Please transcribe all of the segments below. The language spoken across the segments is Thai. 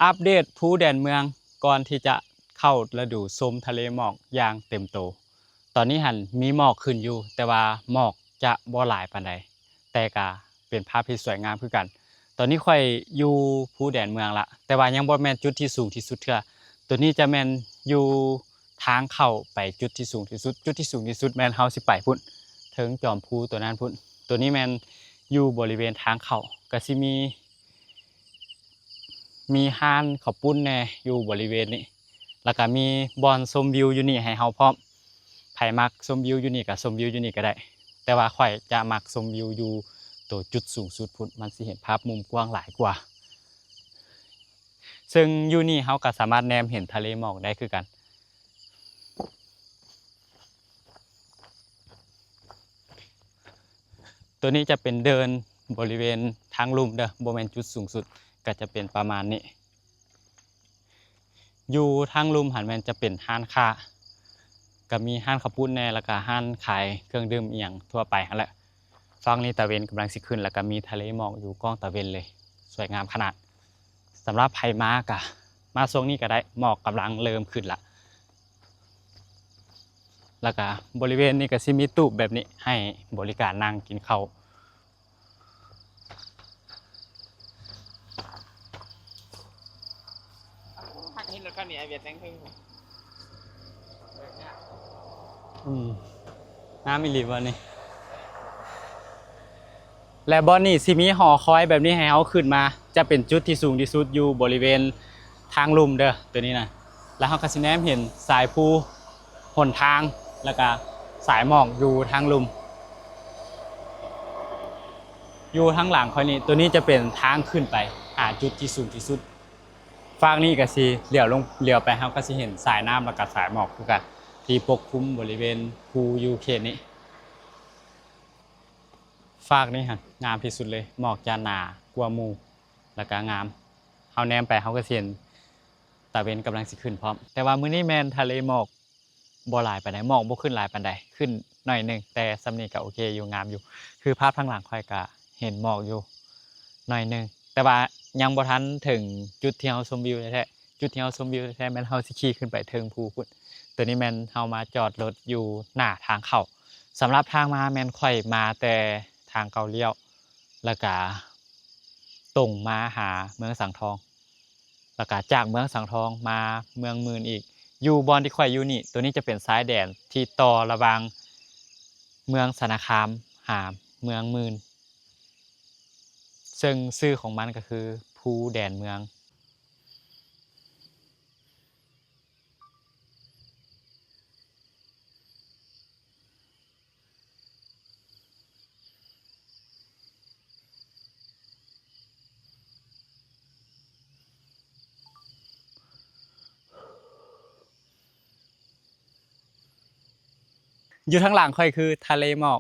อัปเดตภูแดนเมืองก่อนที่จะเข้าฤดูชมทะเลหมอกอย่างเต็มโตตอนนี้หันมีหมอกขึ้นอยู่แต่ว่าหมอกจะบ่หลายปานใดแต่ก็เป็นภาพที่สวยงามคือกันตอนนี้ค่อยอยู่ภูแดนเมืองละแต่ว่ายังบ่แม่นจุดที่สูงที่สุดเทื่อตัวนี้จะแม่นอยู่ทางเข้าไปจุดที่สูงที่สุดจุดที่สูงที่สุดแม่นเฮาสิไปพุ่นถึงจอมภูตัวนั้นพุ่นตัวนี้แม่นอยู่บริเวณทางเข้าก็สิมีห้านข้าวปุ้นแน่อยู่บริเวณนี้แล้วก็มีบอนชมวิวอยู่นี่ให้เฮาพร้อมไผมักชมวิวอยู่นี่ก็ชมวิวอยู่นี่ก็ได้แต่ว่าข่อยจะมักชมวิวอยู่ตัวจุดสูงสุดพุ่นมันสิเห็นภาพมุมกว้างหลายกว่าซึ่งอยู่นี่เฮาก็สามารถแนมเห็นทะเลหมอกได้คือกันตัวนี้จะเป็นเดินบริเวณทางลุ่มเด้อบ่แม่นจุดสูงสุดก็จะเป็นประมาณนี้อยู่ทางลุ่มหันแม่นจะเป็นห้านค้าก็มีห้านข้าวปุ้นแน่แล้วก็ห้านขายเครื่องดื่มอีหยังทั่วไปหั่นแหละฝั่งนี้ตะเวนกำลังสิขึ้นแล้วก็มีทะเลหมอกอยู่ก้องตะเวนเลยสวยงามขนาดสำหรับไผมากะมาช่วงนี้ก็ได้หมอกกำลังเริ่มขึ้นละแล้วก็บริเวณนี้ก็สิมีตู้แบบนี้ให้บริการนั่งกินข้าวเห็นรถคันนี้ไอเวียดแซงขึ้นน้ำมีรีบวันนี้และบอนนี่สิมีหอคอยแบบนี้ให้เขาขึ้นมาจะเป็นจุดที่สูงที่สุดอยู่บริเวณทางลุ่มเด้อตัวนี้นะแล้วเขาก็สิแนมเห็นสายภูหนทางแล้วก็สายหมอกอยู่ทางลุ่มอยู่ทางหลังคอยนี้ตัวนี้จะเป็นทางขึ้นไปหาจุดที่สูงที่สุดฝั่งนี้ก็สิเลี้ยวลงเลี้ยวไปเขาก็สิเห็นสายน้ำแล้วก็สายหมอกคือกันที่ปกคลุมบริเวณภูยูเขตนี้ฝากนี่ฮะงามที่สุดเลยหมอกจะหนากว่าหมู่แล้วก็งามเฮาแนมไปเฮาก็เห็นตะเวนกำลังสิขึ้นพร้อมแต่ว่ามื้อนี้แม่นทะเลหมอกบ่หลายปานใดหมอกบ่ขึ้นหลายปานใดขึ้นหน่อยนึงแต่สำนี้ก็โอเคอยู่งามอยู่คือภาพข้างหลังค่อยก็เห็นหมอกอยู่หน่อยนึงแต่ว่ายังบ่ทันถึงจุดที่เฮาชมวิวแท้ๆจุดที่เฮาชมวิวแท้ๆแม่นเฮาสิขี่ขึ้นไปเทิงภูพุ่นตัวนี้แม่นเฮามาจอดรถอยู่หน้าทางเข้าสำหรับทางมาแม่นค่อยมาแต่ทางเก่าเลี้ยวแล้วก็ตรงมาหาเมืองสังทองแล้วก็จากเมืองสังทองมาเมืองมืนอีกอยู่บอนที่ค่อยอยู่นี่ตัวนี้จะเป็นซ้ายแดนที่ต่อระหว่างเมืองสารคามหาเมืองมืนซึ่งชื่อของมันก็คือภูแดนเมืองอยู่ทางหลังค่อยคือทะเลหมอก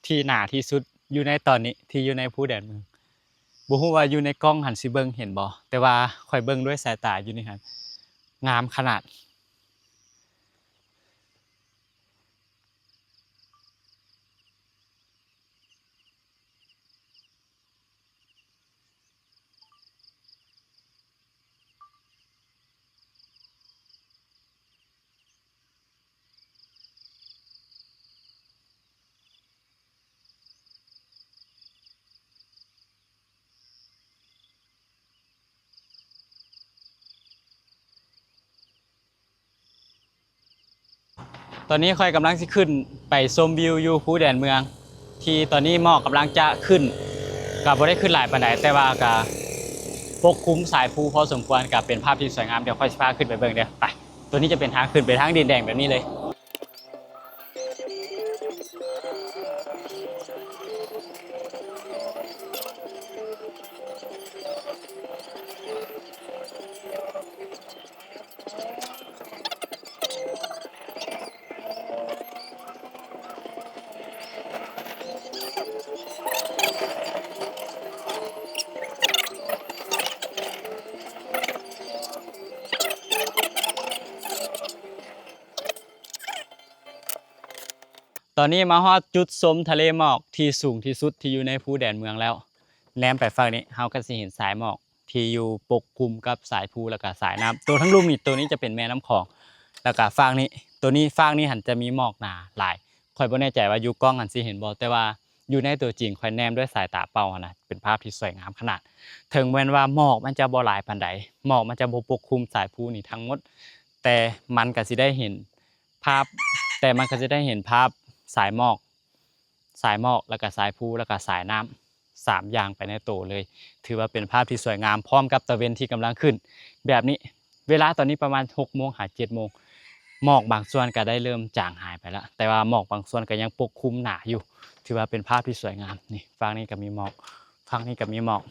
ที่หนาที่สุดอยู่ในตอนนี้ที่อยู่ในภูแดนเมืองบ่ฮู้ว่าอยู่ในกล้องหันสิเบิ่งเห็นบ่แต่ว่าค่อยเบิ่งด้วยสายตาอยู่นี่ครับงามขนาดตอนนี้ค่อยกำลังสิขึ้นไปชมวิวอยู่ภูแดนเมืองที่ตอนนี้หมอกกำลังจะขึ้นก็บ่ได้ขึ้นหลายปานใดแต่ว่าก็ปกคลุมสายภูพอสมควรก็เป็นภาพที่สวยงามเดี๋ยวค่อยสิพาขึ้นไปเบิ่งเด้อไปตัวนี้จะเป็นทางขึ้นไปทางดินแดงแบบนี้เลยตอนนี้มาฮอดจุดชมทะเลหมอกที่สูงที่สุดที่อยู่ในภูแดนเมืองแล้วแนมไปฝั่งนี้เฮาก็สิเห็นสายหมอก ที่อยู่ปกคลุมกับสายภูแล้วก็สายน้ำตัวทั้งลุ่มนี่ตัวนี้จะเป็นแม่น้ำคลองแล้วก็ฝั่งนี้ตัวนี้ฝั่งนี้หันจะมีหมอกหนาหลายค่อยบ่แน่ใจว่าอยู่กล้องหันสิเห็นบ่แต่ว่าอยู่ในตัวจริงค่อยแนมด้วยสายตาเปล่าหั้นนะเป็นภาพที่สวยงามขนาดถึงแม้ว่าหมอกมันจะบ่หลายปานใดหมอกมันจะบ่ปกคลุมสายภูนี่ทั้งหมดแต่มันก็สิได้เห็นภาพสายหมอกแล้วก็สายภูแล้วก็สายน้ำ3อย่างไปในตัวเลยถือว่าเป็นภาพที่สวยงามพร้อมกับตะเวนที่กำลังขึ้นแบบนี้เวลาตอนนี้ประมาณ 6 โมงหา 7 โมงหมอกบางส่วนก็ได้เริ่มจางหายไปแล้วแต่ว่าหมอกบางส่วนก็ยังปกคลุมหนาอยู่ถือว่าเป็นภาพที่สวยงามนี่ฝั่งนี้ก็มีหมอกฝั่งนี้ก็มีหมอก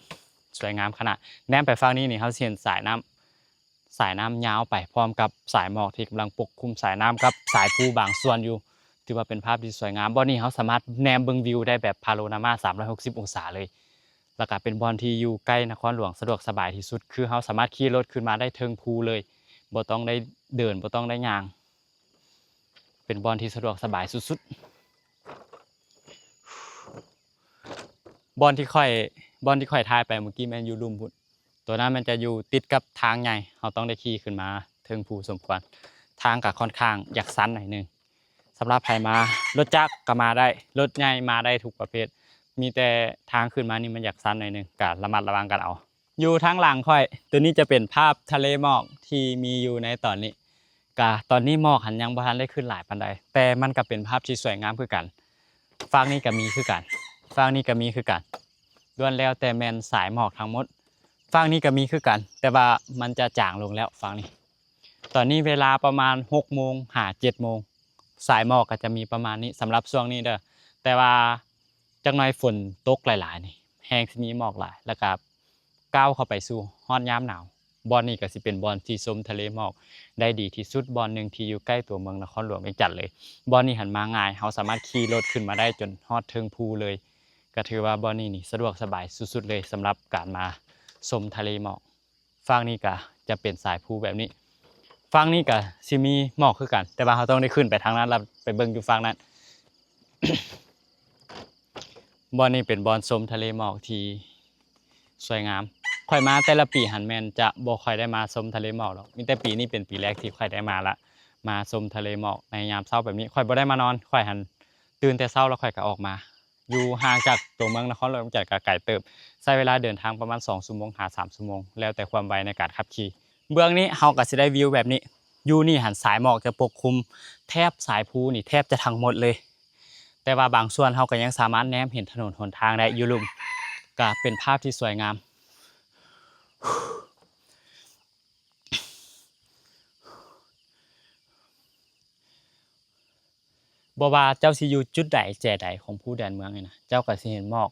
สวยงามขนาดแนมไปฝั่งนี้นี่เฮาสิเห็นสายน้ำยาวไปพร้อมกับสายหมอกที่กำลังปกคลุมสายน้ำกับสายภูบางส่วนอยู่ถือว่าเป็นภาพที่สวยงามบ่อนี้เฮาสามารถแนมเบิ่งวิวได้แบบพาโนรามา360องศาเลยแล้วก็เป็นบ่อนที่อยู่ใกล้นครหลวงสะดวกสบายที่สุดคือเฮาสามารถขี่รถขึ้นมาได้เทิงภูเลยบ่ต้องได้เดินบ่ต้องได้ย่างเป็นบ่อนที่สะดวกสบายสุดๆบ่อนที่ค่อยถ่ายไปเมื่อกี้แม่นอยู่ลุ่มพุ่นตัวนั้นมันจะอยู่ติดกับทางใหญ่เฮาต้องได้ขี่ขึ้นมาเทิงภูสมควรทางก็ค่อนข้างอยากสั้นหน่อยนึงสำหรับใครมารถจักรก็มาได้รถใหญ่มาได้ทุกประเภทมีแต่ทางขึ้นมานี่มันอยากสั้นหน่อยนึงก็ระมัดระวังกันเอาอยู่ทางหลังค่อยตัวนี้จะเป็นภาพทะเลหมอกที่มีอยู่ในตอนนี้ก็ตอนนี้หมอกหันยังบ่ทันได้ขึ้นหลายปานใดแต่มันก็เป็นภาพที่สวยงามคือกันฝั่งนี้ก็มีคือกันฝั่งนี้ก็มีคือกันล้วนแล้วแต่แม่นสายหมอกทั้งหมดฝั่งนี้ก็มีคือกันแต่ว่ามันจะจางลงแล้วฝั่งนี้ตอนนี้เวลาประมาณ 6 โมงหา 7 โมงสายหมอกก็จะมีประมาณนี้สำหรับช่วงนี้เด้อแต่ว่าจักหน่อยฝนตกหลายๆนี่แฮงสิมีหมอกหลายแล้วก็ก้าวเข้าไปสู่ฮอดยามหนาวบ่อนนี้ก็สิเป็นบ่อนที่ชมทะเลหมอกได้ดีที่สุดบ่อนหนึ่งที่อยู่ใกล้ตัวเมืองนครหลวงเวียงจันทน์เลยบ่อนนี้หันมาง่ายเฮาสามารถขี่รถขึ้นมาได้จนฮอดเทิงภูเลยก็ถือว่าบ่อนนี้นี่สะดวกสบายสุดๆเลยสำหรับการมาชมทะเลหมอกฝั่งนี้ก็จะเป็นสายภูแบบนี้ฝั่งนี้ก็สิมีหมอกคือกันแต่ว่าเราต้องได้ขึ้นไปทางนั้นแล้วไปเบิ่งอยู่ฝั่งนั้น บ่อนนี้เป็นบ่อนชมทะเลหมอกที่สวยงามค่อยมาแต่ละปีหันแม่นจะบ่ค่อยได้มาชมทะเลหมอกหรอกมีแต่ปีนี้เป็นปีแรกที่ค่อยได้มาละมาชมทะเลหมอกในยามเช้าแบบนี้ค่อยบ่ได้มานอนค่อยหันตื่นแต่เช้าแล้วค่อยก็ออกมาอยู่ห่างจากตัวเมืองนครหลวงจันทน์ก็ไกลเติบใช้เวลาเดินทางประมาณ2 ชั่วโมงหา 3 ชั่วโมงแล้วแต่ความไวในการขับขี่เบื้องนี้เฮาก็สิได้วิวแบบนี้อยู่นี่หันสายหมอกจะปกคลุมแทบสายภูนี่แทบจะทั้งหมดเลยแต่ว่าบางส่วนเฮาก็ยังสามารถแนมเห็นถนนหนทางได้อยู่ลุ่มก็เป็นภาพที่สวยงามบ่ว่าเจ้าสิอยู่จุดใดแจ่ใดของภูแดนเมืองนี่นะเจ้าก็สิเห็นหมอก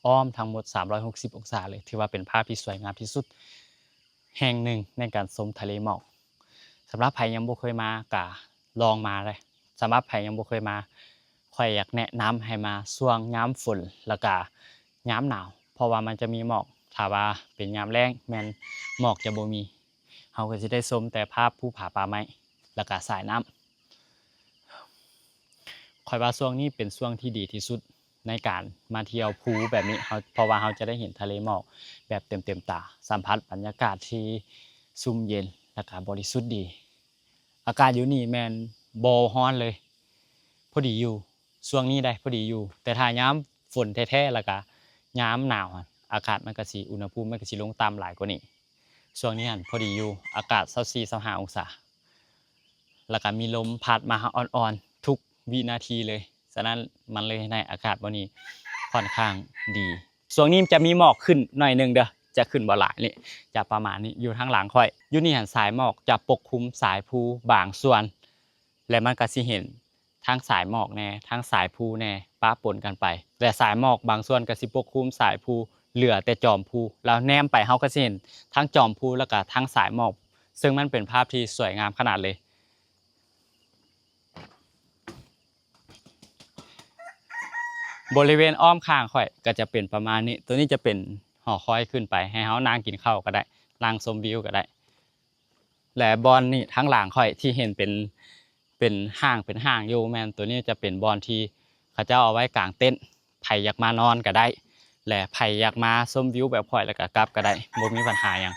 อ้อมทั้งหมด360องศาเลยถือว่าเป็นภาพที่สวยงามที่สุดแห่งหนึ่งในการชมทะเลหมอกสำหรับใครยังบ่เคยมาก็ลองมาเลยสำหรับใครยังบ่เคยมาข้อยอยากแนะนำให้มาช่วงยามฝนแล้วก็ยามหนาวเพราะว่ามันจะมีหมอกถ้าว่าเป็นยามแล้งแม่นหมอกจะบ่มีเฮาก็สิได้ชมแต่ภาพภูผาป่าไม้แล้วก็สายน้ำข้อยว่าช่วงนี้เป็นช่วงที่ดีที่สุดในการมาเที่ยวภูแบบนี้เพราะว่าเราจะได้เห็นทะเลหมอกแบบเต็มตาสัมผัสบรรยากาศที่ชุ่มเย็นและก็บริสุทธิ์ดีอากาศอยู่นี่แม่นบ่ร้อนเลยพอดีอยู่ช่วงนี้ได้พอดีอยู่แต่ถ้ายามฝนแท้ๆแล้วก็ยามหนาวอากาศมันก็สิอุณหภูมิมันก็สิลงต่ำหลายกว่านี้ช่วงนี้หั่นพอดีอยู่อากาศ24-25องศาแล้วก็มีลมพัดมาอ่อนๆทุกวินาทีเลยฉะนั้นมันเลยให้อากาศวันนี้ค่อนข้างดีช่วงนี้จะมีหมอกขึ้นหน่อยนึงเด้อจะขึ้นบ่หลายนี่จะประมาณนี้อยู่ทางหลังค่อยอยู่นี่หันสายหมอกจะปกคลุมสายภูบางส่วนและมันก็สิเห็นทั้งสายหมอกแน่ทั้งสายภูแน่ปะปนกันไปแต่สายหมอกบางส่วนก็สิปกคลุมสายภูเหลือแต่จอมภูแล้วแนมไปเฮาก็สิเห็นทั้งจอมภูแล้วก็ทั้งสายหมอกซึ่งมันเป็นภาพที่สวยงามขนาดเลยบริเวณอ้อมข้างค่อยก็จะเป็นประมาณนี้ตัวนี้จะเป็นหอคอยขึ้นไปให้เฮานั่งกินข้าวก็ได้นั่งชมวิวก็ได้และบอนนี่ทั้งหลังค่อยที่เห็นเป็นห้างอยู่แม่นตัวนี้จะเป็นบอนที่เขาเจ้าเอาไว้กางเต็นท์ไผอยากมานอนก็ได้ และไผอยากมาชมวิวแบบข่อยแล้วก็กลับก็ได้บ่มีปัญหาหยัง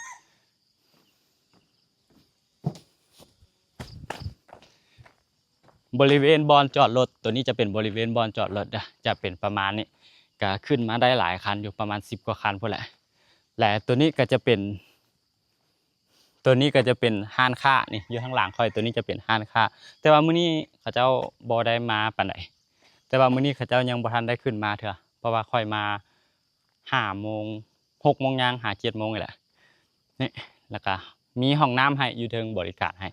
บริเวณบอนจอดรถตัวนี้จะเป็นบริเวณบอนจอดรถจะเป็นประมาณนี้ก็ขึ้นมาได้หลายคันอยู่ประมาณ10กว่าคันพุ่นแหละและตัวนี้ก็จะเป็นห้านค้านี่อยู่ข้างหลังค่อยตัวนี้จะเป็นห้านค้าแต่ว่ามื้อนี้เขาเจ้าบ่ได้มาปานใดแต่ว่ามื้อนี้เขาเจ้ายังบ่ทันได้ขึ้นมาเถอะเพราะว่าค่อยมา5โมง6โมงย่างหา7โมงนี่แหละนี่แล้วก็มีห้องน้ำให้อยู่เทิงบริการให้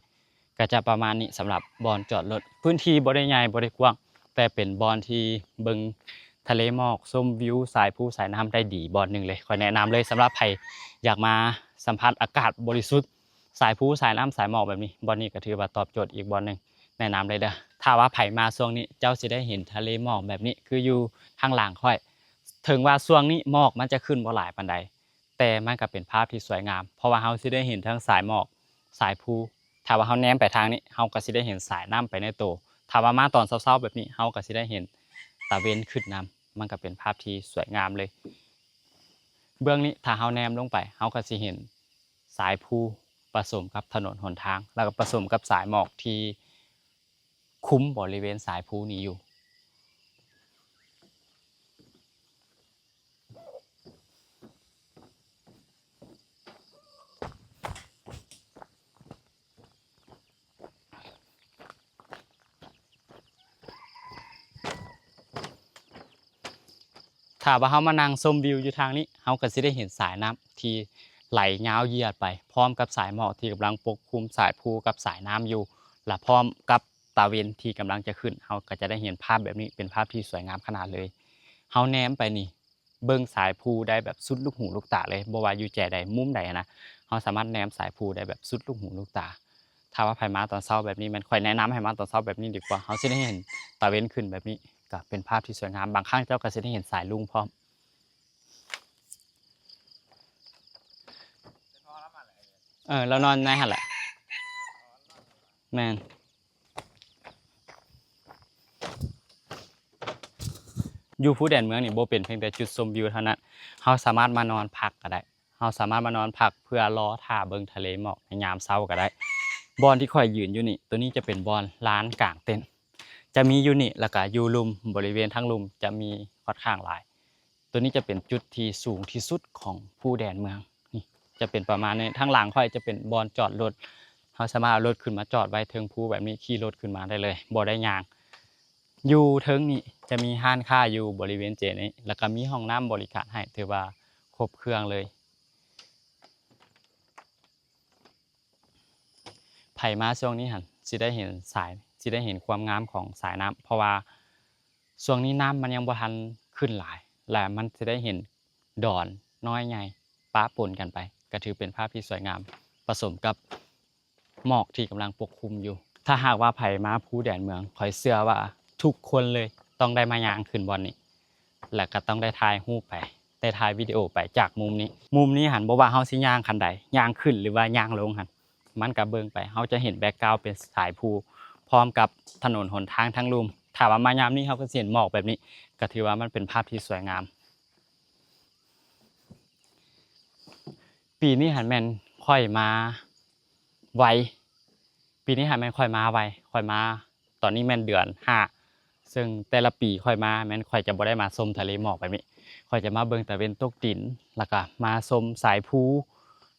ก็จะประมาณนี้สำหรับบอนจอดรถพื้นที่บ่ได้ใหญ่บ่ได้กว้างแต่เป็นบอนที่เบิ่งทะเลหมอกชมวิวสายภูสายน้ำได้ดีบอนหนึงเลยข้อยแนะนำเลยสำหรับใครอยากมาสัมผัสอากาศบริสุทธิ์สายภูสายน้ำสายหมอกแบบนี้บอนนี้ก็ถือว่าตอบโจทย์อีกบอนหนึงแนะนำเลยเด้อถ้าว่าไผมาช่วงนี้เจ้าสิได้เห็นทะเลหมอกแบบนี้คืออยู่ข้างหลังค่อยถึงว่าช่วงนี้หมอกมันจะขึ้นบ่หลายปานใดแต่มันก็เป็นภาพที่สวยงามเพราะว่าเฮาสิได้เห็นทั้งสายหมอกสายภูถ้าว่าเฮาแนมไปทางนี้เฮาก็สิได้เห็นสายน้ำไปในตัวถ้าว่ามาตอนเช้าๆแบบนี้เฮาก็สิได้เห็นตะเวนขึ้นน้ำมันก็เป็นภาพที่สวยงามเลยเบื้องนี้ถ้าเฮาแนมลงไปเฮาก็สิเห็นสายภูผสมกับถนนหนทางแล้วก็ผสมกับสายหมอกที่คุ้มบริเวณสายภูนี้อยู่ถ้าว่าเฮามานั่งชมวิวอยู่ทางนี้เฮาก็สิได้เห็นสายน้ำที่ไหลยาวเหยียดไปพร้อมกับสายหมอกที่กำลังปกคลุมสายภูกับสายน้ำอยู่และพร้อมกับตะเวนที่กำลังจะขึ้นเฮาก็จะได้เห็นภาพแบบนี้เป็นภาพที่สวยงามขนาดเลยเฮาแนมไปนี่เบิ่งสายภูได้แบบสุดลูกหูลูกตาเลยบ่ว่าอยู่แจ่ใดมุมใดนะเฮาสามารถแนมสายภูได้แบบสุดลูกหูลูกตาถ้าว่าไผมาตอนเช้าแบบนี้มันค่อยแนะนำให้มาตอนเช้าแบบนี้ดีกว่าเฮาสิได้เห็นตะเวนขึ้นแบบนี้ก็เป็นภาพที่สวยงามบางครั้งเจ้าก็สิได้เห็นสายรุ้งพร้อม แล้วนอนในหั่นแหละแม่นอยู่ภูแดนเมืองนี่บ่เป็นเพียงแต่จุดชมวิวเท่านั้นเฮาสามารถมานอนพักก็ได้เฮาสามารถมานอนพักเพื่อรอท่าเบิ่งทะเลหมอกในยามเช้าก็ได้บ่อนที่ข้อยยืนอยู่นี่ตัวนี้จะเป็นบ่อนลานกลางเต็นท์จะมีอยู่นี่แล้วก็อยู่ลุ่มบริเวณทั้งลุ่มจะมีค่อนข้างหลายตัวนี้จะเป็นจุดที่สูงที่สุดของภูแดนเมืองนี่จะเป็นประมาณนี้ทั้งหลังค่อยจะเป็นบ่อนจอดรถเฮาสามารถเอารถขึ้นมาจอดไว้เทิงภูแบบนี้ขี่รถขึ้นมาได้เลยบ่ได้ย่างอยู่เทิงนี้จะมีห้านค้าอยู่บริเวณเจนี้แล้วก็มีห้องน้ำบริการให้ถือว่าครบเครื่องเลยไผมาช่วงนี้หั่นสิได้เห็นความงามของสายน้ำเพราะว่าช่วงนี้น้ำมันยังบ่ทันขึ้นหลายและมันสิได้เห็นดอนน้อยใหญ่ปะปนกันไปก็ถือเป็นภาพที่สวยงามผสมกับหมอกที่กำลังปกคลุมอยู่ถ้าหากว่าไผมาภูแดนเมืองข้อยเชื่อว่าทุกคนเลยต้องได้มาย่างขึ้นบ่อนนี้และก็ต้องได้ถ่ายรูปไปได้ถ่ายวิดีโอไปจากมุมนี้หันบ่ว่าเฮาสิย่างคันใดย่างขึ้นหรือว่าย่างลงหันมันก็เบิ่งไปเฮาจะเห็นแบ็กกราวนด์เป็นสายภูพร้อมกับถนนหนทางทั้งลุ่มถ้าว่ามายามนี้เฮาก็สิเห็นหมอกแบบนี้ก็ถือว่ามันเป็นภาพที่สวยงามปีนี้หันแม่นค่อยมาไวปีนี้หันแม่นค่อยมาไวค่อยมาตอนนี้แม่นเดือน5ซึ่งแต่ละปีค่อยมาแม่นค่อยจะบ่ได้มาชมทะเลหมอกแบบนี้ค่อยจะมาเบิ่งตะเวนตกดินแล้วก็มาชมสายภู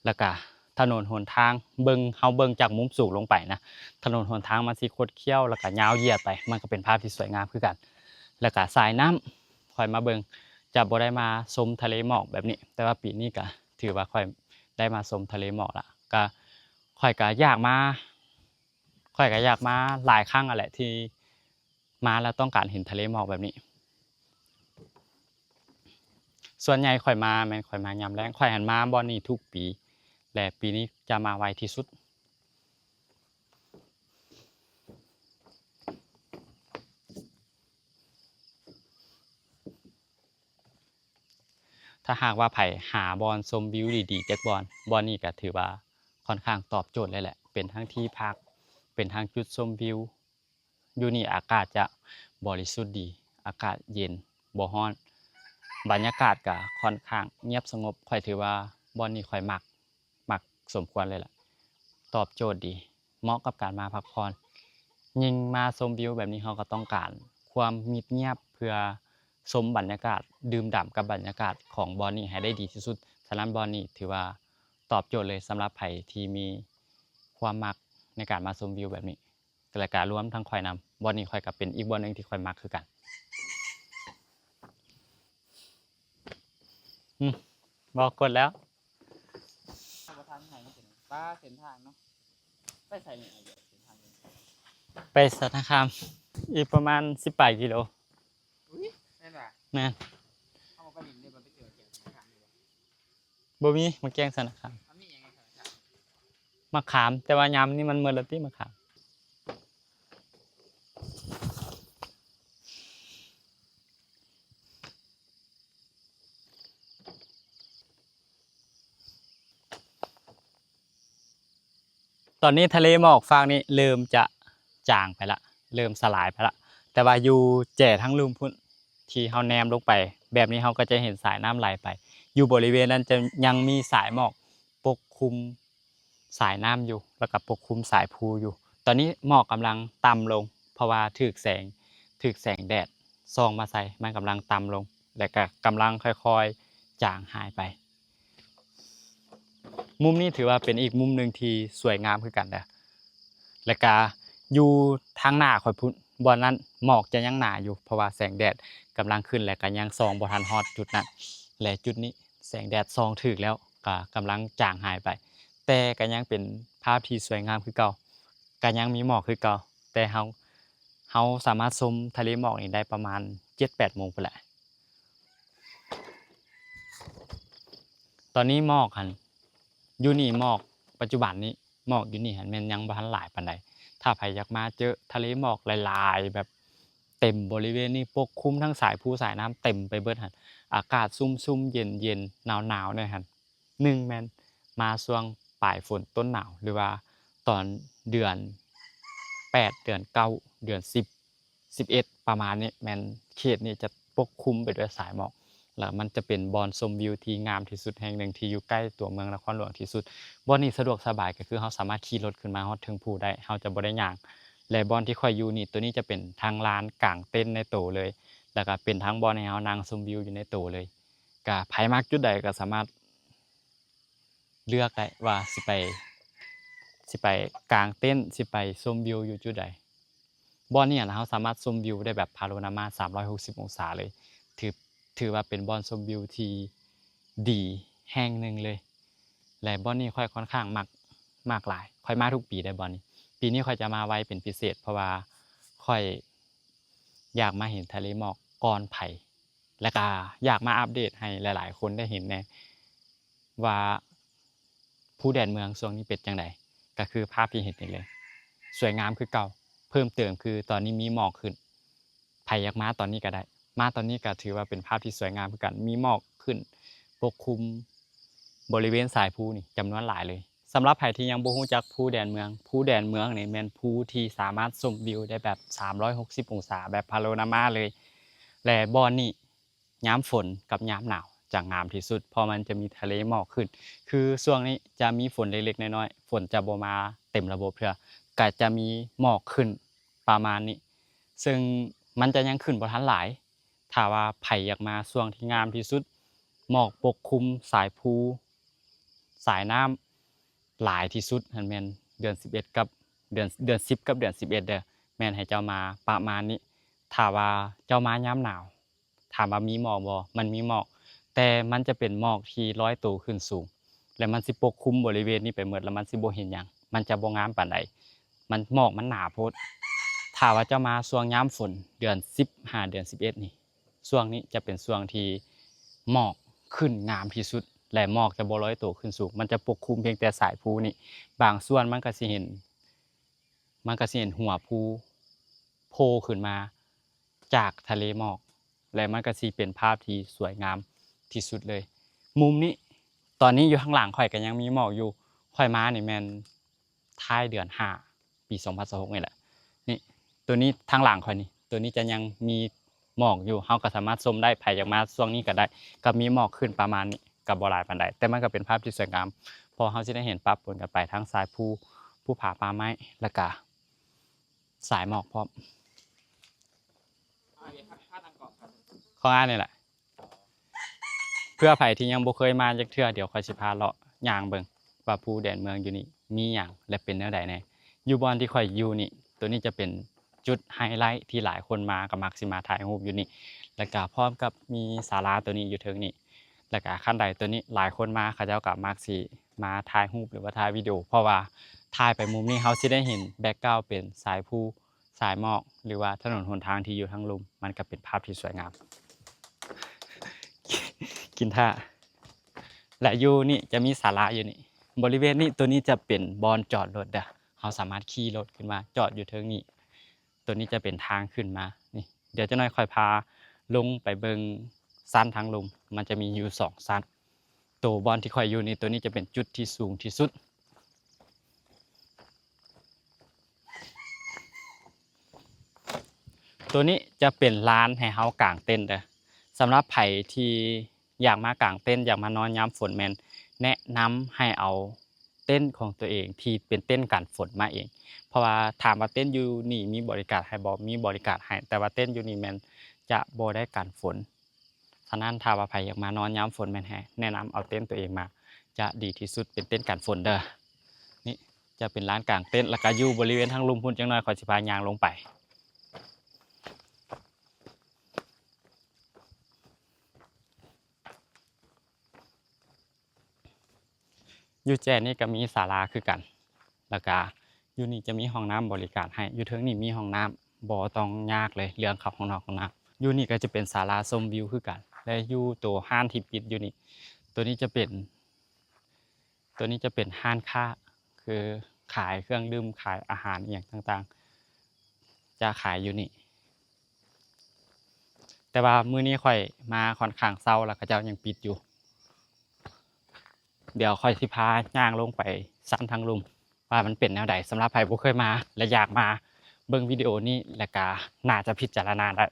แล้วก็ถนนหนทางเบิ่งจากมุมสูงลงไปนะถนนหนทางมันสิคดเคี้ยวแล้วก็ยาวเหยียดไปมันก็เป็นภาพที่สวยงามคือกันแล้วก็สายน้ำค่อยมาเบิ่งจะบ่ได้มาชมทะเลหมอกแบบนี้แต่ว่าปีนี้ก็ถือว่าค่อยได้มาชมทะเลหมอกละก็ค่อยก็อยากมาหลายครั้งอะแหละที่มาแล้วต้องการเห็นทะเลหมอกแบบนี้ส่วนใหญ่ค่อยมาแม่นค่อยมายามแลงค่อยหันมาบ่อนนี้ทุกปีและปีนี้จะมาไวที่สุดถ้าหากว่าไผหาบอนชมวิวดีๆจักบอนนี้ก็ถือว่าค่อนข้างตอบโจทย์เลยแหละเป็นทั้งที่พักเป็นทั้งจุดชมวิวอยู่นี่อากาศจะบริสุทธิ์ดีอากาศเย็นบ่ร้อน บรรยากาศก็ค่อนข้างเงียบสงบค่อยถือว่าบ่อนนี้ค่อยมักสมควรเลยล่ะตอบโจทย์ดีเหมาะกับการมาพักผ่อนยิ่งมาชมวิวแบบนี้เราก็ต้องการความเงียบเพื่อชมบรรยากาศดื่มด่ำกับบรรยากาศของบ่อนนี้ให้ได้ดีที่สุดฉะนั้นบ่อนนี้ถือว่าตอบโจทย์เลยสำหรับไผที่มีความมักในการมาชมวิวแบบนี้และก็รวมทั้งข่อยนำบ่อนนี้ข่อยก็เป็นอีกบ่อนหนึงที่ข่อยมักคือกันบอกกดแล้ว บ่ทางไหนมันเป็นป้าเส้นทางเนาะไปใส่เนี่ยเอาเดี๋ยวเส้นทางนี้ ไปสารคามอีกประมาณ18 กิโล อุ้ยแม่นว่ะ แม่น เอามาไปดินเลยมันไปเจอแก่ธนาคารเลยว่ะ บ่มีมาแกล้งสารคาม มันมียังไงธนาคาร มะขามแต่ว่ายามนี่มันเมิดแล้วติมะขามตอนนี้ทะเลหมอกฝั่งนี้เริ่มจะจางไปละเริ่มสลายไปละแต่ว่าอยู่แจ่ทั้งลุมพุ่นที่เฮาแนมลงไปแบบนี้เฮาก็จะเห็นสายน้ำไหลไปอยู่บริเวณนั้นจะยังมีสายหมอกปกคลุมสายน้ำอยู่แล้วก็ปกคลุมสายภูอยู่ตอนนี้หมอกกำลังต่ำลงเพราะว่าถูกแสงแดดส่องมาใส่มันกำลังต่ำลงและก็กำลังค่อยๆจางหายไปมุมนี้ถือว่าเป็นอีกมุมหนึ่งที่สวยงามคือกันนะและก็อยู่ทางหน้าข่อยพุ่นบอนนั้นหมอกจะยังหนาอยู่เพราะว่าแสงแดดกำลังขึ้นและก็ยังส่องบ่ทันฮอดจุดนั้นและจุดนี้แสงแดดส่องถึกแล้วก็กำลังจางหายไปแต่ก็ยังเป็นภาพที่สวยงามคือเก่าก็ยังมีหมอกคือเก่าแต่เฮาสามารถชมทะเลหมอกนี่ได้ประมาณ 7-8 โมงพุ่นแหละตอนนี้หมอกหั่นอยู่นี่หมอกปัจจุบันนี้หมอกอยู่นี่หั่นแม่นยังบ่ทันหลายปานใดถ้าไผอยากมาเจอทะเลหมอกหลายๆแบบเต็มบริเวณนี้ปกคลุมทั้งสายภูสายน้ำเต็มไปเบิดหั่นอากาศซุ่มๆเย็นๆหนาวๆเนี่ยหั่น1แม่นมาช่วงปลายฝนต้นหนาวหรือว่าตอนเดือน8เดือน9เดือน10 11ประมาณนี้แม่นเขตนี้จะปกคลุมไปด้วยสายหมอกแล้วมันจะเป็นบอนชมวิวที่งามที่สุดแห่งหนึ่งที่อยู่ใกล้ตัวเมืองนครหลวงที่สุดบ่อนนี้สะดวกสบายก็คือเราสามารถขี่รถขึ้นมาฮอดถึงภูได้เราจะบ่ได้ย่างและบ่อนที่ข้อยอยู่นี่ตัวนี้จะเป็นทางลานกลางเต็นท์ในโตเลยแล้วก็เป็นทั้งบ่อนให้เรานั่งชมวิวอยู่ในโตเลยก็ไผมักจุดใดก็สามารถเลือกได้ว่าสิไปกางเต็นท์สิไปชมวิวอยู่จุดใด บ่อนเนี่ยนะเราสามารถชมวิวได้แบบพาโนรามา360องศาเลยถือถือว่าเป็นบ่อนชมวิวที่ดีแห่งหนึ่งเลยและบ่อนนี้ค่อยค่อนข้างมักหลายค่อยมาทุกปีได้บ่อนนี้ปีนี้ค่อยจะมาไวเป็นพิเศษเพราะว่าค่อยอยากมาเห็นทะเลหมอกก่อนไผและก็อยากมาอัปเดตให้หลายๆคนได้เห็นแหน่ว่าภูแดนเมืองช่วงนี้เป็นจังไดก็คือภาพที่เห็นนี่เลยสวยงามคือเก่า เพิ่มเติมคือตอนนี้มีหมอกขึ้นไผอยากมาตอนนี้ก็ได้มาตอนนี้ก็ถือว่าเป็นภาพที่สวยงามคือกันมีหมอกขึ้นปกคลุมบริเวณสายภูนี่จำนวนหลายเลยสำหรับไผที่ยังบ่ฮู้จักภูแดนเมืองภูแดนเมืองนี่แม่นภูที่สามารถชมวิวได้แบบ360องศาแบบพาโนรามาเลยและบ่อนนี้ยามฝนกับยามหนาวจะงามที่สุดเพราะมันจะมีทะเลหมอกขึ้นคือช่วงนี้จะมีฝนเล็กๆน้อยๆฝนจะบ่มาเต็มระบบเทื่อ ก็จะมีหมอกขึ้นประมาณนี้ซึ่งมันจะยังขึ้นบ่ทันหลายถ้าว่าไผอยากมาช่วงที่งามที่สุดหมอกปกคลุมสายภูสายน้ำหลายที่สุดหั่นแม่นเดือน11กับเดือน10กับเดือน11เด้อแม่นให้เจ้ามาประมาณนี้ถ้าว่าเจ้ามายามหนาวถามว่ามีหมอกบ่มันมีหมอกแต่มันจะเป็นหมอกที่ลอยตัวขึ้นสูงและมันสิปกคลุมบริเวณนี้ไปหมดแล้วมันสิบ่เห็นหยังมันจะบ่งามปานใด มันหมอกมันหนาโพดถ้าว่าเจ้ามาช่วงยามฝนเดือน15เดือน11นี่ช่วงนี้จะเป็นช่วงที่หมอกขึ้นงามที่สุดและหมอกจะบ่ลอยตัวขึ้นสูงมันจะปกคลุมเพียงแต่สายภูนี่บางส่วนมันก็สิเห็นหัวภูโผล่ขึ้นมาจากทะเลหมอกและมันก็สิเป็นภาพที่สวยงามที่สุดเลยมุมนี้ตอนนี้อยู่ข้างหลังข่อยก็ยังมีหมอกอยู่ข่อยมานี่แม่นท้ายเดือน5 ปี2026นี่แหละนี่ตัวนี้ทางหลังข่อยนี่ตัวนี้จะยังมี หมอกอยู่เฮาก็สามารถชมได้ไผอยากมาช่วงนี้ก็ได้ก็มีหมอกขึ้นประมาณนี้ก็บ่หลายปานใดแต่มันก็เป็นภาพที่สวยงามเพอเฮาสิได้เห็นปะปนกันไปทั้งสายภูผาป่าไม้แล้วก็สายหมอกพร้อม เอาเลยครับค่าทางเกาะครับ ข้ออ้ายนี่แหละเพื่อไผที่ยังบ่เคยมาจักเทื่อเดี๋ยวค่อยสิพาเลาะย่างเบิ่งว่าภูแดนเมืองอยู่นี่มีหยังและเป็นแนวใดแน่อยู่บ่อนที่ข่อยอยู่นี่ตัวนี้จะเป็นจุดไฮไลท์ที่หลายคนมาก็มักสิมาถ่ายรูปอยู่นี่แล้วก็พร้อมกับมีศาลาตัวนี้อยู่เทิงนี่แล้วก็คันใดตัวนี้หลายคนมาเขาเจ้าก็มักสิมาถ่ายรูปหรือว่าถ่ายวิดีโอเพราะว่าถ่ายไปมุมนี้เขาสิได้เห็นแบ็กกราวด์เป็นสายภูสายหมอกหรือว่าถนนหนทางที่อยู่ทางลุ่มมันก็เป็นภาพที่สวยงาม กินท่าและอยู่นี่จะมีศาลาอยู่นี่บริเวณนี้ตัวนี้จะเป็นบอนจอดรถเด้อเราสามารถขี่รถขึ้นมาจอดอยู่เทิงนี้ตัวนี้จะเป็นทางขึ้นมานี่เดี๋ยวจะน้อยค่อยพาลงไปเบิงสั้นทางลงมันจะมีอยู่2สั้นตัวบอนที่ค่อยอยู่นี่ตัวนี้จะเป็นจุดที่สูงที่สุดตัวนี้จะเป็นลานให้เฮากางเต็นท์เด้อสำหรับไผที่อยากมากางเต็นท์อยากมานอนยามฝนแม่นแนะนำให้เอาเต็นท์ของตัวเองที่เป็นเต็นท์กันฝนมาเองเพราะว่าถามว่าเต็นท์อยู่นี่มีบริการให้บ่มีบริการให้แต่ว่าเต็นท์อยู่นี่แม่นจะบ่ได้กันฝนฉะนั้นถ้าว่าไผอยากมานอนยามฝนแม่นแนะนำเอาเต็นท์ตัวเองมาจะดีที่สุดเป็นเต็นท์กันฝนเด้อนี่จะเป็นร้านกางเต็นท์แล้วก็อยู่บริเวณทางลุ่มพุ่นจังน้อยขอยสิพาย่างลงไปอยู่แจ้นี่ก็มีศาลาคือกันแล้วก็อยู่นี่จะมีห้องน้ำบริการให้อยู่เทิงนี่มีห้องน้ำบ่ต้องยากเลยเรื่องเข้าห้องนอกห้องน้ำอยู่นี่ก็จะเป็นศาลาชมวิวคือกันและอยู่ตัวห้านที่ปิดอยู่นี่ตัวนี้จะเป็นห้านค้าคือขายเครื่องดื่มขายอาหารอหย่างต่างๆจะขายอยู่นี่แต่ว่ามื้อนี้ค่อยมาค่อนข้างเช้าแล้วเขาเจ้ายังปิดอยู่เดี๋ยวค่อยสิพาย่างลงไปสั้นทางลุ่มว่ามันเป็นแนวใดสำหรับไผบ่เคยมาและอยากมาเบิ่งวิดีโอนี้แล้วก็น่าจะพิจารณาได้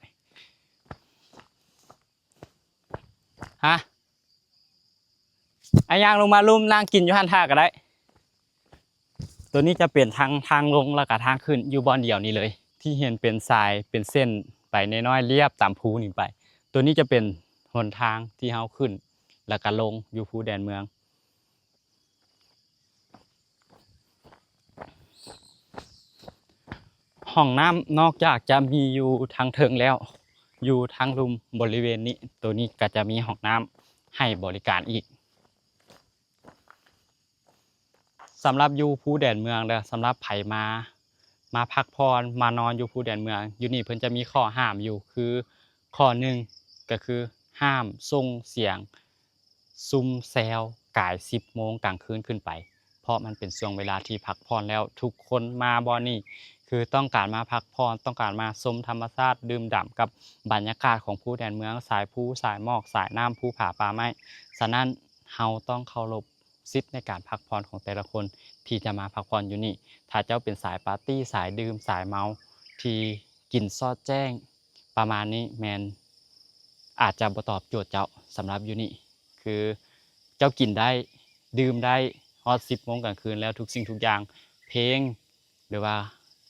ฮะไอ้ย่างลงมาลุ่มนั่งกินอยู่หันท่าก็ได้ตัวนี้จะเป็นทางลงแล้วก็ทางขึ้นอยู่บ่อนเดียวนี้เลยที่เห็นเป็นทรายเป็นเส้นไปน้อยๆเรียบตามภูนี่ไปตัวนี้จะเป็นหนทางที่เฮาขึ้นแล้วก็ลงอยู่ภูแดนเมืองห้องน้ำนอกจากจะมีอยู่ทางเทิงแล้วอยู่ทางลุ่มบริเวณนี้ตัวนี้ก็จะมีห้องน้ำให้บริการอีกสำหรับอยู่ภูแดนเมืองเด้อสำหรับไผมาพักผ่อนมานอนอยู่ภูแดนเมืองอยู่นี่เพิ่นจะมีข้อห้ามอยู่คือข้อหนึ่งก็คือห้ามส่งเสียงซุมแซวก่าย10โมงกลางคืนขึ้นไปเพราะมันเป็นช่วงเวลาที่พักผ่อนแล้วทุกคนมาบ่อนนี่คือต้องการมาพักผ่อนต้องการมาชมธรรมชาติดื่มด่ำกับบรรยากาศของภูแดนเมืองสายภูสายหมอกสายน้ำภูผาป่าไม้ฉะนั้นเฮาต้องเคารพสิทธิ์ในการพักผ่อนของแต่ละคนที่จะมาพักผ่อนอยู่นี่ถ้าเจ้าเป็นสายปาร์ตี้สายดื่มสายเมาที่กินซอดแจ้งประมาณนี้แมนอาจจะบ่ตอบโจทย์เจ้าสำหรับอยู่นี่คือเจ้ากินได้ดื่มได้ฮอด10โมงกลางคืนแล้วทุกสิ่งทุกอย่างเพลงหรือว่า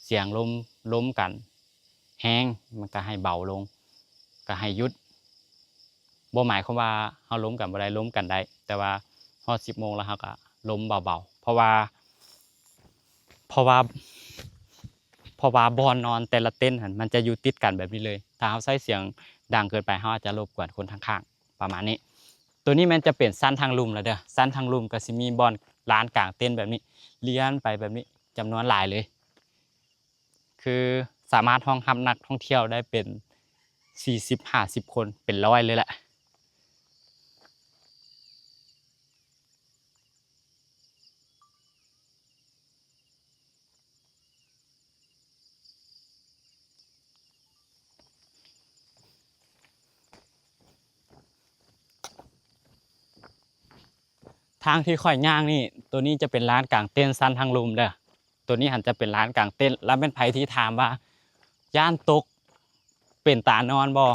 เสียงล้มกันแห้งมันก็ให้เบาลงก็ให้หยุดบ่หมายความว่าเฮาล้มกันบ่ได้ล้มกันได้แต่ว่าฮอด10โมงแล้วเฮาก็ล้มเบาๆเพราะว่าบ่อนนอนแต่ละเต็นท์หั่นมันจะอยู่ติดกันแบบนี้เลยถ้าเฮาใช้เสียงดังเกินไปเฮาอาจจะรบกวนคนข้างๆประมาณนี้ตัวนี้มันจะเป็นสั้นทางลุ่มแล้วเด้อสั้นทางลุ่มก็สิมีบ่อนลานกลางเต็นท์แบบนี้เลี้ยนไปแบบนี้จำนวนหลายเลยคือสามารถรองรับนักท่องเที่ยวได้เป็น40-50คนเป็นร้อยเลยแหละทางที่ค่อยย่างนี่ตัวนี้จะเป็นร้านกลางเต็นท์สั้นทางลุ่มเด้อตัวนี้หันจะเป็นร้านกลางเต็นท์แล้วเป็นไผที่ถามว่าย่านตกเป็นตานอนบ่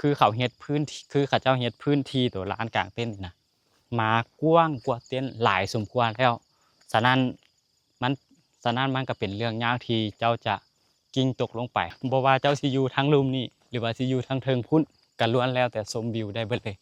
คือเขาเฮ็ดพื้นที่คือเขาเจ้าเฮ็ดพื้นที่ตัวลานกลางเต้นท์นี่นะมากว้างกว่าเต้นท์หลายสมควรแล้วฉะนั้นมันมันก็เป็นเรื่องยากที่เจ้าจะกิ่งตกลงไปบ่ว่าเจ้าสิอยู่ทางลุ่มนี้หรือว่าสิอยู่ทางเทิงพุ่นก็ล้วนแล้วแต่ชมวิวได้เบิดเลย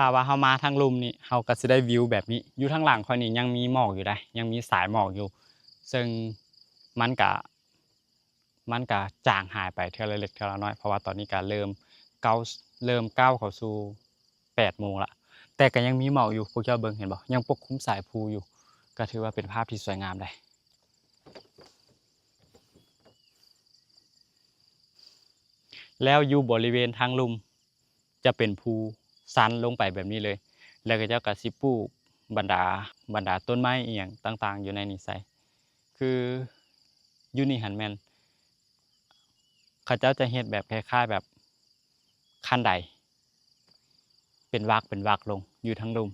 ถ้าว่าเฮามาทางลุ่มนี่เฮาก็สิได้วิวแบบนี้อยู่ทางหลังข้อยนี่ยังมีหมอกอยู่ได้ยังมีสายหมอกอยู่ซึ่งมันก็จางหายไปเทื่อละเล็กเทื่อละน้อยเพราะว่าตอนนี้ก็เก้าเริ่มก้าวเข้าสู่8 โมงแล้วแต่ก็ยังมีหมอกอยู่พวกเจ้าเบิ่งเห็นบ่ยังปกคลุมสายภูอยู่ก็ถือว่าเป็นภาพที่สวยงามได้แล้วอยู่บริเวณทางลุ่มจะเป็นภูซันลงไปแบบนี้เลยแล้วก็เจ้าก็สิปลูกบรรดาต้นไม้อีหยังต่างๆอยู่ในนี้ใส่คืออยู่นี่หันแม่นเขาเจ้าจะเฮ็ดแบบคล้ายๆแบบคันไดเป็นวรรคลงอยู่ทั้งลุ่ม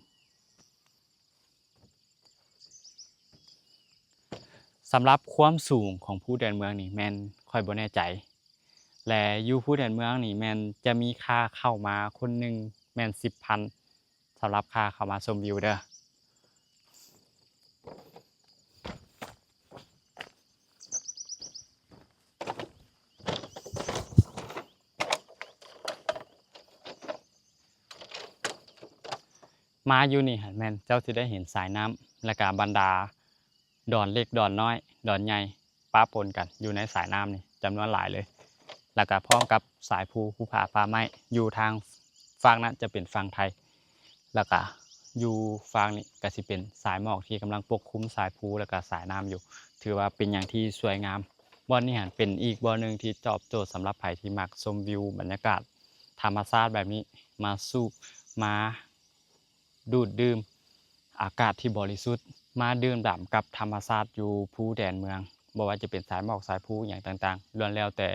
สำหรับความสูงของผู้แดนเมืองนี่แม่นค่อยบ่แน่ใจและอยู่ผู้แดนเมืองนี่แม่นจะมีค่าเข้ามาคนหนึ่งแม่น10,000สำหรับค่าเข้ามาชมวิวเด้อมาอยู่นี่หันแม่นเจ้าสิได้เห็นสายน้ำและก็บรรดาดอนเล็กดอนน้อยดอนใหญ่ปะปนกันอยู่ในสายน้ำนี่จำนวนหลายเลยแล้วก็พร้อมกับสายภูผาป่าไม้อยู่ทางฝั่งนั้นจะเป็นฝั่งไทยแล้วก็อยู่ฝั่งนี้ก็สิเป็นสายหมอกที่กำลังปกคลุมสายภูแล้วก็สายน้ำอยู่ถือว่าเป็นอย่างที่สวยงามบ่อนนี้หันเป็นอีกบ่อหนึ่งที่ตอบโจทย์สำหรับไผที่มักชมวิวบรรยากาศธรรมชาติแบบนี้มาสู่มาดูดดื่มอากาศที่บริสุทธิ์มาดื่มด่ำกับธรรมชาติอยู่ภูแดนเมืองบ่ว่าจะเป็นสายหมอกสายภูอย่างต่างๆล้วนแล้วแต่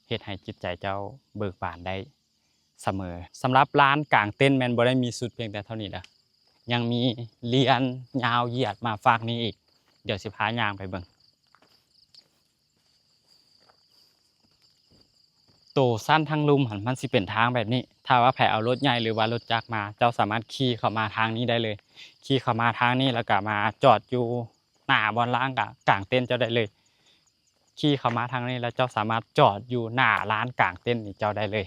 เฮ็ดให้จิตใจเจ้าเบิกบานได้เสมอสำหรับร้านกลางเต็นท์แม่นบ่ได้มีสุดเพียงแต่เท่านี้นะยังมีเลียนยาวเหยียดมาฝากนี้อีกเดี๋ยวสิพาย่างไปเบิ่งโตสั้นทางลุ่มหันมันสิเป็นทางแบบนี้ถ้าว่าไผเอารถใหญ่หรือว่ารถจักรมาเจ้าสามารถขี่เข้ามาทางนี้ได้เลยขี่เข้ามาทางนี้แล้วก็มาจอดอยู่หน้าบ่อนร้างกลางเต็นท์เจ้าได้เลยขี่เข้ามาทางนี้แล้วเจ้าสามารถจอดอยู่หน้าร้านกลางเต็นท์นี่เจ้าได้เลย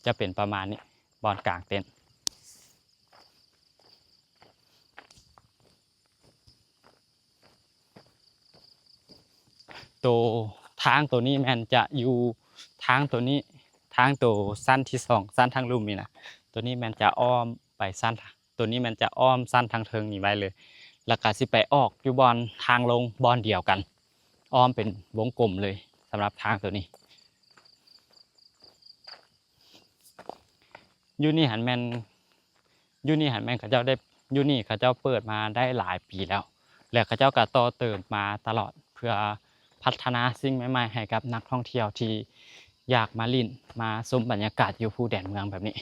จะเป็นประมาณนี้บ่อนกลางเต็นท์ตัวทางตัวนี้แม่นจะอยู่ทางตัวนี้ทางตัวสั้นที่2สั้นทางลุ่มนี่นะตัวนี้แม่นจะอ้อมไปสั้นตัวนี้แม่นจะอ้อมสั้นทางเทิงนี่ไว้เลยแล้วก็สิไปออกอยู่บอนทางลงบอนเดียวกันอ้อมเป็นวงกลมเลยสำหรับทางตัวนี้อยู่นี่หันแม่นเขาเจ้าได้อยู่นี่เขาเจ้าเปิดมาได้หลายปีแล้วแล้วเขาเจ้าก็ต่อเติมมาตลอดเพื่อพัฒนาสิ่งใหม่ๆให้กับนักท่องเที่ยวที่อยากมาลิ้นมาชมบรรยากาศอยู่ภูแดนเมืองแบบนี้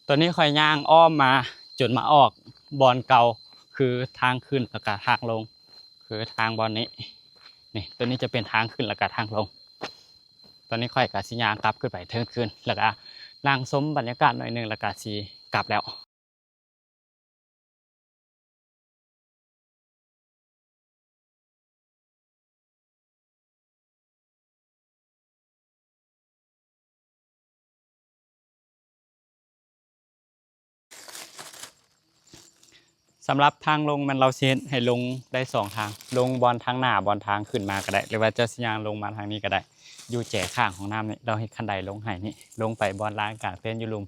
ตอนนี้ค่อยย่างอ้อมมาจนมาออกบอนเก่าคือทางขึ้นแล้วก็ทางลงคือทางบอนนี้นี่ตัวนี้จะเป็นทางขึ้นแล้วก็ทางลงตอนนี้ค่อยก็สิย่างกลับขึ้นไปเทิงขึ้นแล้วก็นั่งชมบรรยากาศหน่อยนึงแล้วก็สิกลับแล้วสำหรับทางลงมันเราสิเฮ็ดให้ลงได้2ทางลงบอนทางหน้าบอนทางขึ้นมาก็ได้หรือว่าจะสิย่างลงมาทางนี้ก็ได้อยู่แจข้างของน้ำนี่เราเฮ็ดคันไดลงให้นี่ลงไปบอนลานกลางเต็นท์อยู่ลุม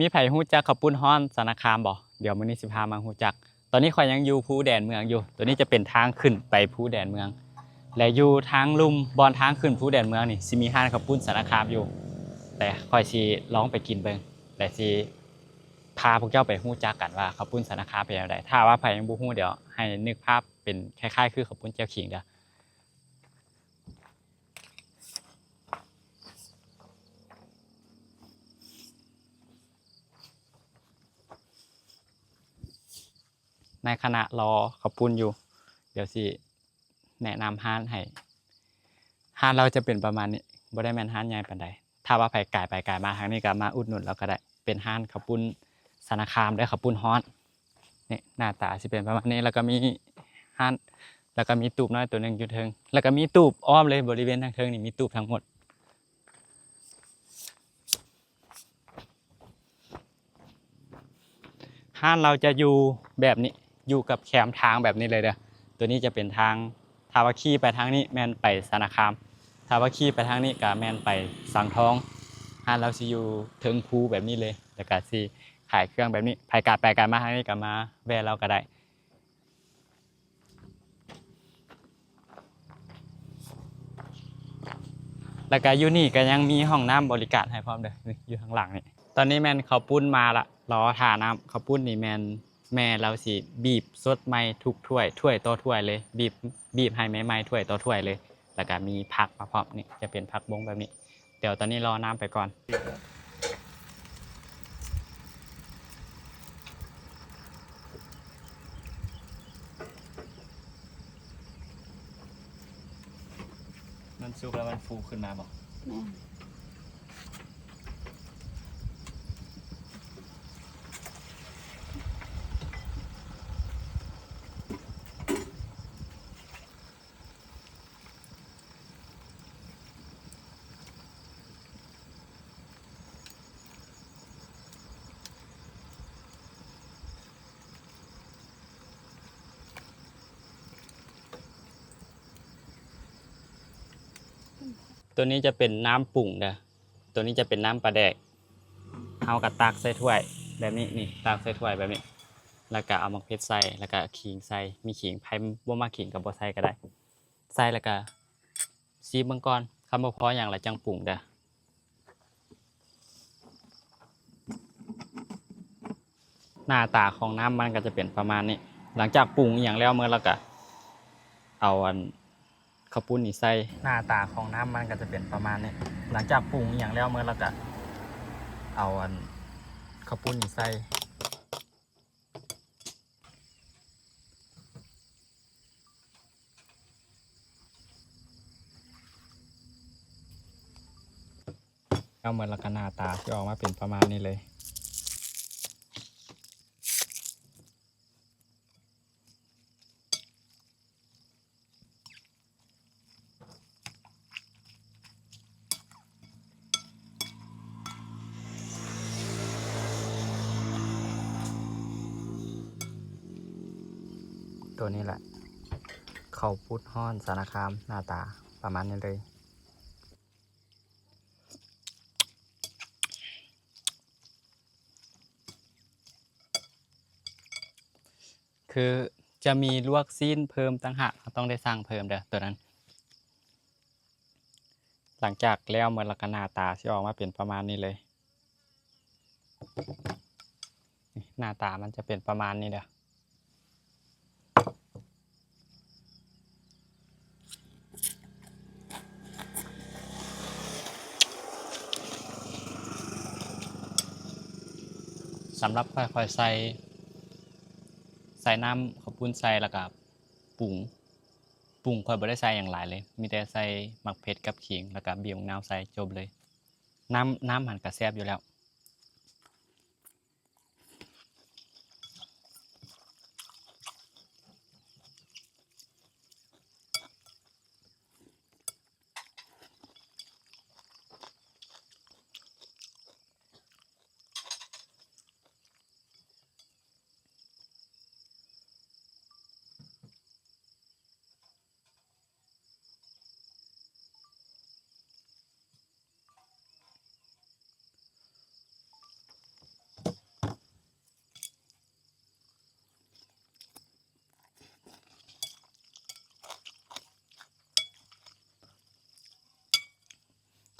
มีไผฮู้จักข้าวปุ้นฮ้อนสารคามบ่เดี๋ยวมื้อนี้สิพามาฮู้จักตอนนี้ข่อยยังอยู่ภูแดนเมืองอยู่ ตัวนี้จะเป็นทางขึ้นไปภูแดนเมือง และอยู่ทางลุ่มบอนทางขึ้นภูแดนเมืองนี่สิมีห้านข้าวปุ้นสารคามอยู่ แต่ข่อยสิลองไปกินเบิ่งและสิพาพวกเจ้าไปฮู้จักกันว่าข้าวปุ้นสารคามเป็นจังไดถ้าว่าไผยังบ่ฮู้เดี๋ยวให้นึกภาพเป็นคล้ายๆคือข้าวปุ้นเจียวขิงเด้อ ในขณะรอข้าวปุ้นอยู่ เดี๋ยวสิแนะนำห้านให้ห้านเราจะเป็นประมาณนี้บ่ได้แม่นห้านใหญ่ปานใดถ้าว่าไผไกลไปไกลมาทางนี้ก็มาอุดหนุนเราก็ได้เป็นห้านข้าวปุ้นสารคามด้วยข้าวปุ้นฮ้อนนี่หน้าตาสิเป็นประมาณนี้แล้วก็มีห้านแล้วก็มีตูบน้อยตัวหนึงอยู่เทิงแล้วก็มีตูบอ้อมเลยบริเวณทางเทิงนี่มีตูบทั้งหมดห้านเราจะอยู่แบบนี้อยู่กับแคมทางแบบนี้เลยเด้อตัวนี้จะเป็นทางถ้าว่าขี่ไปทางนี้แม่นไปสารคามถ้าว่าขี่ไปทางนี้ก็แม่นไปสังทองห้านเราสิอยู่เทิงภูแบบนี้เลยแล้วก็สิขายเครื่องแบบนี้ไผกาดไปกาดมาทางนี้ก็มาแวะเราก็ได้แล้วก็อยู่นี่ก็ยังมีห้องน้ำบริการให้พร้อมเด้อนี่อยู่ข้างหลังนี่ตอนนี้แม่นข้าวปุ้นมาละรอท่าน้ำข้าวปุ้นนี่แม่นแม่เราสิบีบสดใหม่ทุกถ้วยถ้วยต่อถ้วยเลยบีบให้ใหม่ๆถ้วยต่อถ้วยเลยแล้วก็มีผักมาพร้อมนี่จะเป็นผักบงแบบนี้เดี๋ยวตอนนี้รอน้ำไปก่อนมันสุกแล้วมันฟูขึ้นมาบ่ แม่ ตัวนี้จะเป็นน้ำปรุงเด้อตัวนี้จะเป็นน้ำปลาแดกเอากระตักใส่ถ้วยแบบนี้นี่ตักใส่ถ้วยแบบนี้ แล้วก็เอามะเขือใส่แล้วก็ขิงใส่มีขิงไผบ่มาขิงกับบ่ใส่ก็ได้ใส่แล้วก็ซีเบิ่งก่อนคำบ่พออย่างละจังปรุงเด้อหน้าตาของน้ำมันก็จะเป็นประมาณนี้ หลังจากปรุงอหย่างแล้วเมื่อแล้วก็เอาข้าวปุ้นนี่ใส่หน้าตาของน้ำมันก็จะเป็นประมาณนี้หลังจากปรุงอหย่างแล้วเมื่อแล้วก็เอาข้าวปุ้นนี่ใส่เอาเหมือนแล้วก็หน้าตาที่ออกมาเป็นประมาณนี้เลยตัวนี้แหละข้าวปุ้นฮ้อนสารคามหน้าตาประมาณนี้เลยคือจะมีลวกซีนเพิ่มต่างหากต้องได้สั่งเพิ่มเด้อตัวนั้นหลังจากแล้วเหมือนลักษณะตาที่ออกมาเป็นประมาณนี้เลยหน้าตามันจะเป็นประมาณนี้เด้อสำหรับค่อยๆใส่น้ำข้าวปุ้นใส่แล้วก็ปรุงค่อยบ่ได้ใส่อย่างหลายเลยมีแต่ใส่หมักเผ็ดกับขิงแล้วก็บีบมะนาวใส่จบเลยน้ำมันก็แซ่บอยู่แล้ว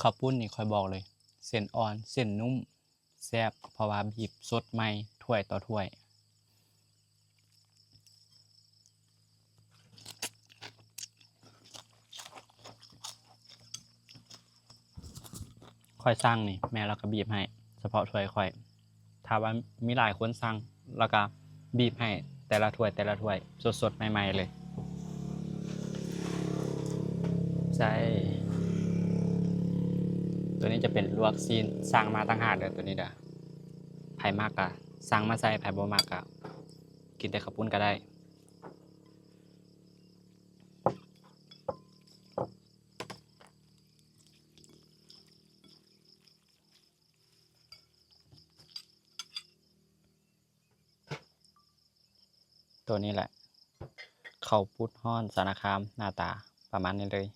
ข้าวปุ้นนี่ค่อยบอกเลย เส้นอ่อนเส้นนุ่มแซ่บเพราะว่าบีบสดใหม่ถ้วยต่อถ้วยค่อยสั่งนี่แม่เราก็บีบให้เฉพาะถ้วยค่อยถ้าว่ามีหลายคนสั่งแล้วก็บีบให้แต่ละถ้วยแต่ละถ้วยสดๆใหม่ๆเลยใช่ตัวนี้จะเป็นลวกซีนสั่งมาต่างหากเลยตัวนี้เด้อไผมากอะสั่งมาใส่ไผบ่มากอะกินแต่ข้าวปุ้นก็ได้ตัวนี้แหละข้าวปุ้นฮ้อนสารคามหน้าตาประมาณนี้เลย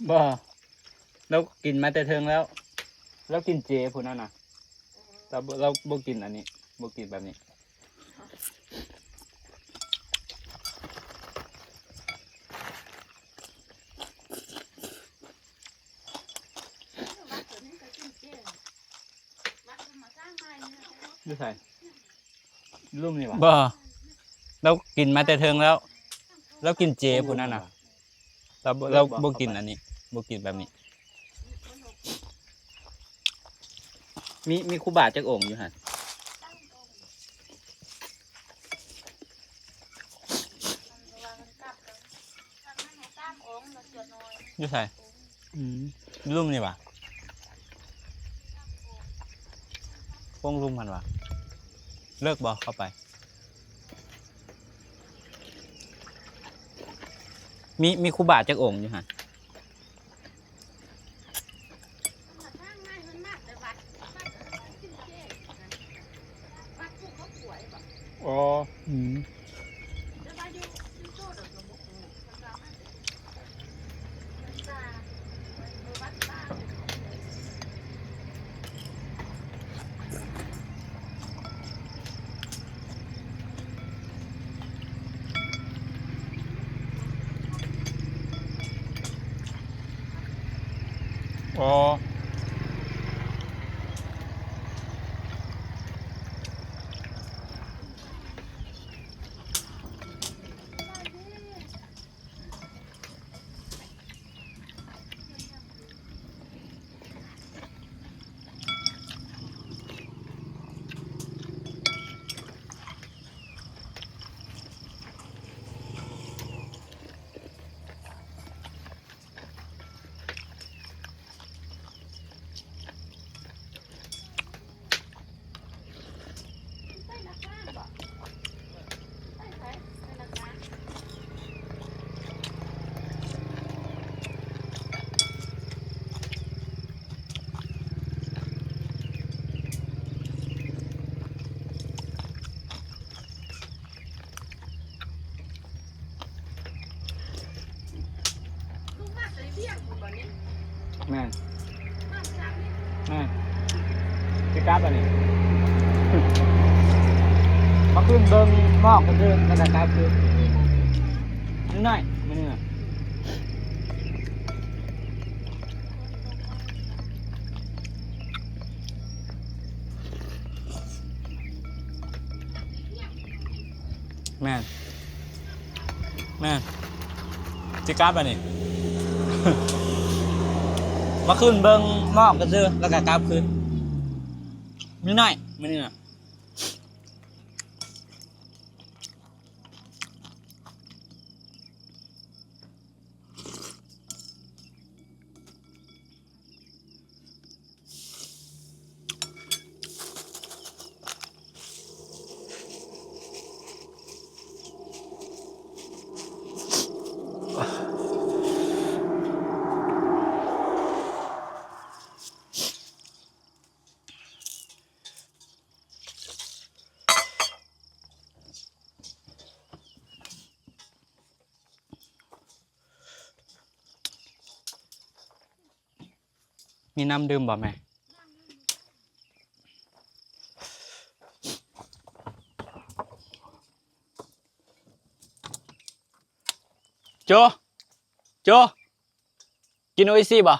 บ่แล้วกินมาแต่เทิงแล้วกินเจพุ่นนั่นน่ะเราบ่กินอันนี้บ่กินแบบนี้ดูใส่ลุ่มนี่วะบ่เรากินมาแต่เทิงแล้วกินเจพุ่นนั่นน่ะเราบ่กินอันนี้บ่กินแบบนี้มีครูบาจักองค์อยู่หั่นอยู่ใส่ลุ่มนี่วะพวงลุ่มมันวะเลิกบ่เข้าไปมีครูบาจักองค์อยู่หั่นอ๋ออ๋อแม่นสิกลับอันนี้มาขึ้นเบิ่งหมอกกันเด้อแล้วก็กลับคือนิดหน่อยมื้อนี้น่ะแม่นสิกลับอันนี้ มาขึ้นเบิ่งหมอกกันเด้อแล้วก็กลับคือนิดหน่อยมื้อนี้น่ะมีน้ำดื่มบ่แม่โจกินโออิซี่บ่